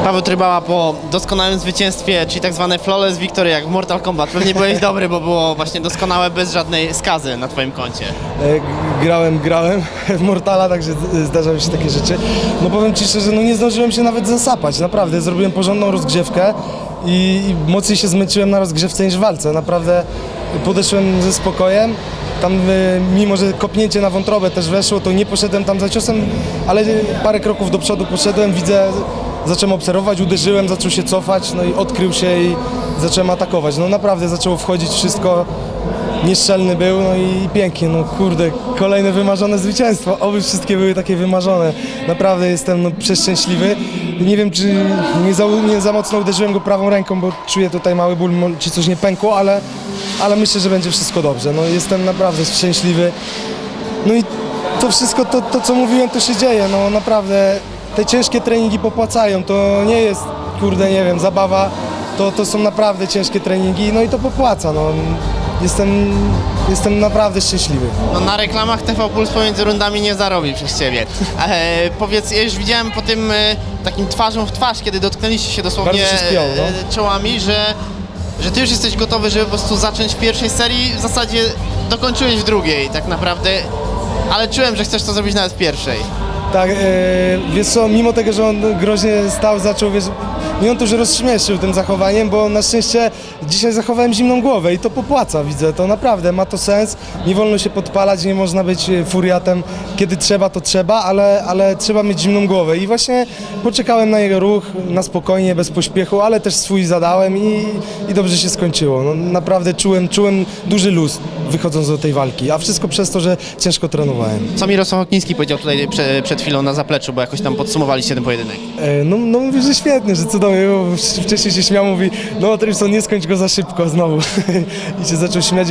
Paweł Trybała po doskonałym zwycięstwie, czyli tak zwane flawless victory jak w Mortal Kombat. Pewnie byłeś dobry, bo było właśnie doskonałe, bez żadnej skazy na twoim koncie. Grałem w Mortala, także zdarzały się takie rzeczy. No powiem ci szczerze, no nie zdążyłem się nawet zasapać, naprawdę. Zrobiłem porządną rozgrzewkę i mocniej się zmęczyłem na rozgrzewce niż w walce. Naprawdę podeszłem ze spokojem. Tam mimo, że kopnięcie na wątrobę też weszło, to nie poszedłem tam za ciosem, ale parę kroków do przodu poszedłem, widzę, zacząłem obserwować, uderzyłem, zaczął się cofać, no i odkrył się i zacząłem atakować. No naprawdę zaczęło wchodzić wszystko, nieszczelny był, no i pięknie, no kurde, kolejne wymarzone zwycięstwo, oby wszystkie były takie wymarzone. Naprawdę jestem przeszczęśliwy. Nie wiem, czy nie za mocno uderzyłem go prawą ręką, bo czuję tutaj mały ból, czy coś nie pękło, ale myślę, że będzie wszystko dobrze. No jestem naprawdę szczęśliwy. No i to wszystko, to co mówiłem, to się dzieje. No naprawdę te ciężkie treningi popłacają. To nie jest, kurde, nie wiem, zabawa. To są naprawdę ciężkie treningi, no i to popłaca. No. Jestem naprawdę szczęśliwy. No na reklamach TV Puls pomiędzy rundami nie zarobi przez ciebie. Powiedz, ja już widziałem po tym takim twarzą w twarz, kiedy dotknęliście się dosłownie Bardzo się spiął, no. czołami, że ty już jesteś gotowy, żeby po prostu zacząć w pierwszej serii, w zasadzie dokończyłeś w drugiej tak naprawdę, ale czułem, że chcesz to zrobić nawet w pierwszej. Tak, wiesz co, mimo tego, że on groźnie stał, zaczął, wiesz, mnie on to już rozśmieszył tym zachowaniem, bo na szczęście dzisiaj zachowałem zimną głowę i to popłaca, widzę, to naprawdę ma to sens, nie wolno się podpalać, nie można być furiatem, kiedy trzeba, to trzeba, ale trzeba mieć zimną głowę i właśnie poczekałem na jego ruch, na spokojnie, bez pośpiechu, ale też swój zadałem i dobrze się skończyło, no, naprawdę czułem duży luz wychodząc do tej walki, a wszystko przez to, że ciężko trenowałem. Co Mirosław Okniński powiedział tutaj przed chwilą na zapleczu, bo jakoś tam podsumowaliście ten pojedynek? No mówi, że świetnie, że cudownie, bo wcześniej się śmiał, mówi, no Tryson, nie skończ go za szybko znowu i się zaczął śmiać.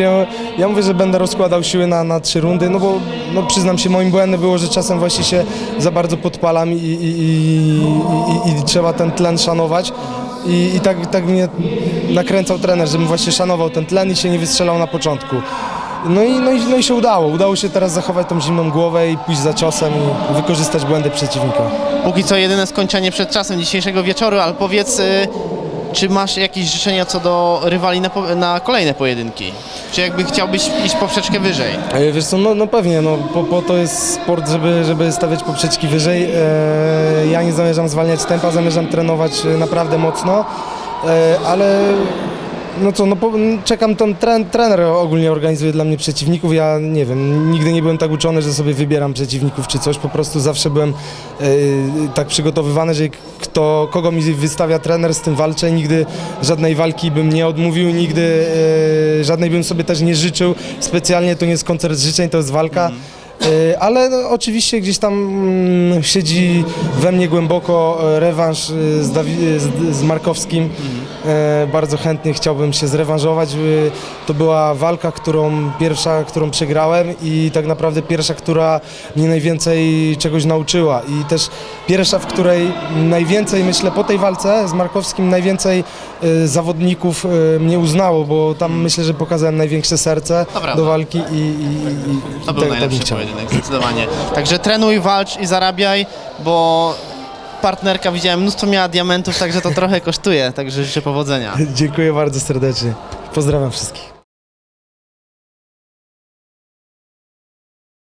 Ja mówię, że będę rozkładał siły na 3 rundy, no bo no, przyznam się, moim błędem było, że czasem właśnie się za bardzo podpalam i trzeba ten tlen szanować. I tak mnie nakręcał trener, żebym właśnie szanował ten tlen i się nie wystrzelał na początku. No i się udało. Udało się teraz zachować tą zimną głowę i pójść za ciosem i wykorzystać błędy przeciwnika. Póki co jedyne skończenie przed czasem dzisiejszego wieczoru, ale powiedz, czy masz jakieś życzenia co do rywali na kolejne pojedynki? Czy jakby chciałbyś iść poprzeczkę wyżej? Wiesz co, no pewnie, no, po to jest sport, żeby stawiać poprzeczki wyżej. Ja nie zamierzam zwalniać tempa, zamierzam trenować naprawdę mocno, ale no co, no czekam, tam trener ogólnie organizuje dla mnie przeciwników, ja nie wiem, nigdy nie byłem tak uczony, że sobie wybieram przeciwników czy coś, po prostu zawsze byłem tak przygotowywany, że kogo mi wystawia trener, z tym walczę, nigdy żadnej walki bym nie odmówił, nigdy żadnej bym sobie też nie życzył, specjalnie to nie jest koncert życzeń, to jest walka. Ale no, oczywiście gdzieś tam siedzi we mnie głęboko rewanż z Markowskim. Bardzo chętnie chciałbym się zrewanżować. To była walka, pierwsza, którą przegrałem i tak naprawdę pierwsza, która mnie najwięcej czegoś nauczyła i też pierwsza, w której najwięcej, myślę, po tej walce z Markowskim najwięcej zawodników mnie uznało, bo tam myślę, że pokazałem największe serce do walki i to był najlepszy pojedynek, zdecydowanie. Także trenuj, walcz i zarabiaj, bo partnerka, widziałem, mnóstwo miała diamentów, także to trochę kosztuje, także życzę powodzenia. Dziękuję bardzo serdecznie. Pozdrawiam wszystkich.